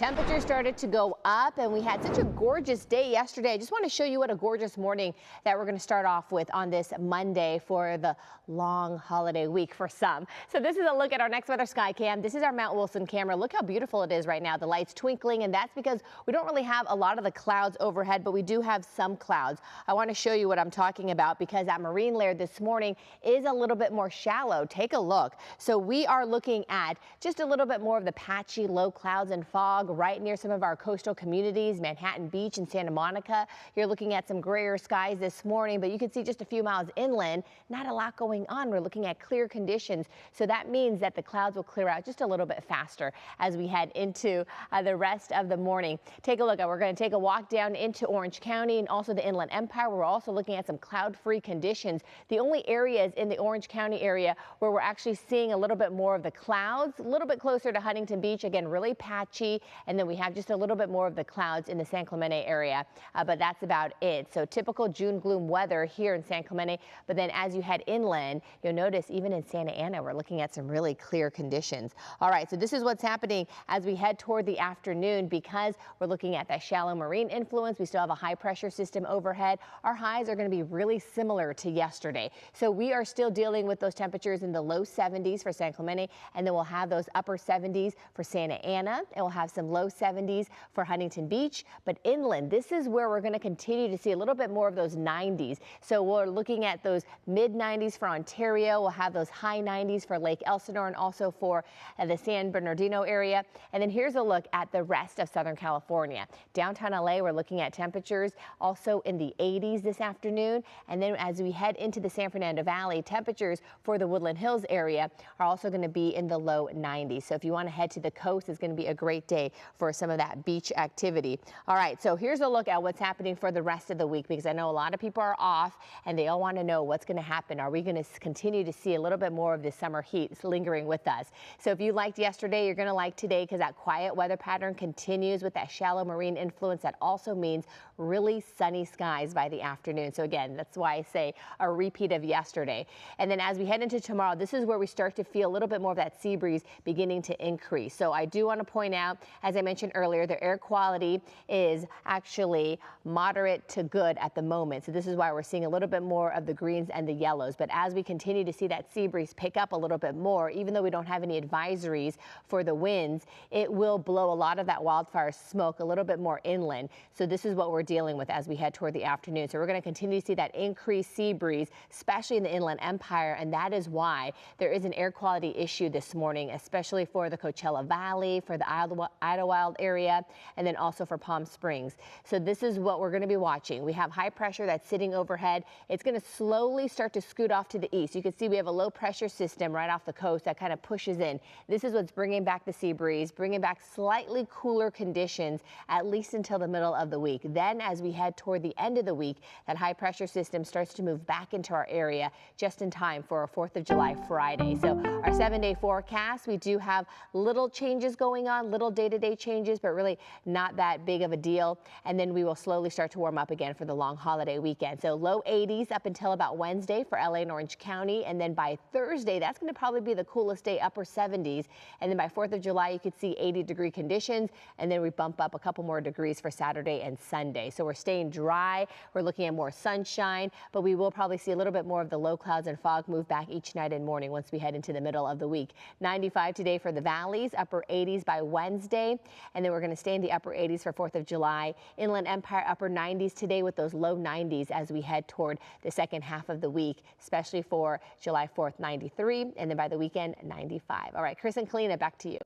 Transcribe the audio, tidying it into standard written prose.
Temperatures started to go up and we had such a gorgeous day yesterday. I just want to show you what a gorgeous morning that we're going to start off with on this Monday for the long holiday week for some. So this is a look at our next weather sky cam. This is our Mount Wilson camera. Look how beautiful it is right now. The lights twinkling, and that's because we don't really have a lot of the clouds overhead, but we do have some clouds. I want to show you what I'm talking about because that marine layer this morning is a little bit more shallow. Take a look. So we are looking at just a little bit more of the patchy low clouds and fog right near some of our coastal communities, Manhattan Beach and Santa Monica. You're looking at some grayer skies this morning, but you can see just a few miles inland, not a lot going on. We're looking at clear conditions. So that means that the clouds will clear out just a little bit faster as we head into the rest of the morning. Take a look. We're going to take a walk down into Orange County and also the Inland Empire. We're also looking at some cloud-free conditions. The only areas in the Orange County area where we're actually seeing a little bit more of the clouds, a little bit closer to Huntington Beach, again, really patchy. And then we have just a little bit more of the clouds in the San Clemente area, but that's about it. So typical June gloom weather here in San Clemente. But then as you head inland, you'll notice even in Santa Ana, we're looking at some really clear conditions. All right, so this is what's happening as we head toward the afternoon because we're looking at that shallow marine influence. We still have a high pressure system overhead. Our highs are going to be really similar to yesterday. So we are still dealing with those temperatures in the low 70s for San Clemente, and then we'll have those upper 70s for Santa Ana, and we'll have some low 70s for Huntington Beach. But inland, this is where we're going to continue to see a little bit more of those 90s. So we're looking at those mid 90s for Ontario. We'll have those high 90s for Lake Elsinore and also for the San Bernardino area. And then here's a look at the rest of Southern California. Downtown LA, we're looking at temperatures also in the 80s this afternoon. And then as we head into the San Fernando Valley, temperatures for the Woodland Hills area are also going to be in the low 90s. So if you want to head to the coast, it's going to be a great day for some of that beach activity. All right, so here's a look at what's happening for the rest of the week because I know a lot of people are off and they all want to know what's going to happen. Are we going to continue to see a little bit more of this summer heat lingering with us? So if you liked yesterday, you're going to like today because that quiet weather pattern continues with that shallow marine influence. That also means really sunny skies by the afternoon. So again, that's why I say a repeat of yesterday. And then as we head into tomorrow, this is where we start to feel a little bit more of that sea breeze beginning to increase. So I do want to point out, as I mentioned earlier, the air quality is actually moderate to good at the moment. So this is why we're seeing a little bit more of the greens and the yellows. But as we continue to see that sea breeze pick up a little bit more, even though we don't have any advisories for the winds, it will blow a lot of that wildfire smoke a little bit more inland. So this is what we're dealing with as we head toward the afternoon. So we're going to continue to see that increased sea breeze, especially in the Inland Empire. And that is why there is an air quality issue this morning, especially for the Coachella Valley, for the Idlewild area, and then also for Palm Springs. So this is what we're going to be watching. We have high pressure that's sitting overhead. It's going to slowly start to scoot off to the east. You can see we have a low pressure system right off the coast that kind of pushes in. This is what's bringing back the sea breeze, bringing back slightly cooler conditions, at least until the middle of the week. Then as we head toward the end of the week, that high pressure system starts to move back into our area just in time for our 4th of July Friday. So our 7-day forecast, we do have little changes going on, little day-to-day changes, but really not that big of a deal. And then we will slowly start to warm up again for the long holiday weekend. So low 80s up until about Wednesday for LA and Orange County. And then by Thursday, that's going to probably be the coolest day, upper 70s. And then by 4th of July, you could see 80-degree conditions. And then we bump up a couple more degrees for Saturday and Sunday. So we're staying dry. We're looking at more sunshine, but we will probably see a little bit more of the low clouds and fog move back each night and morning once we head into the middle of the week. 95 today for the valleys, upper 80s by Wednesday. And then we're going to stay in the upper 80s for 4th of July. Inland Empire, upper 90s today with those low 90s as we head toward the second half of the week, especially for July 4th, 93. And then by the weekend, 95. All right, Chris and Kalina, back to you.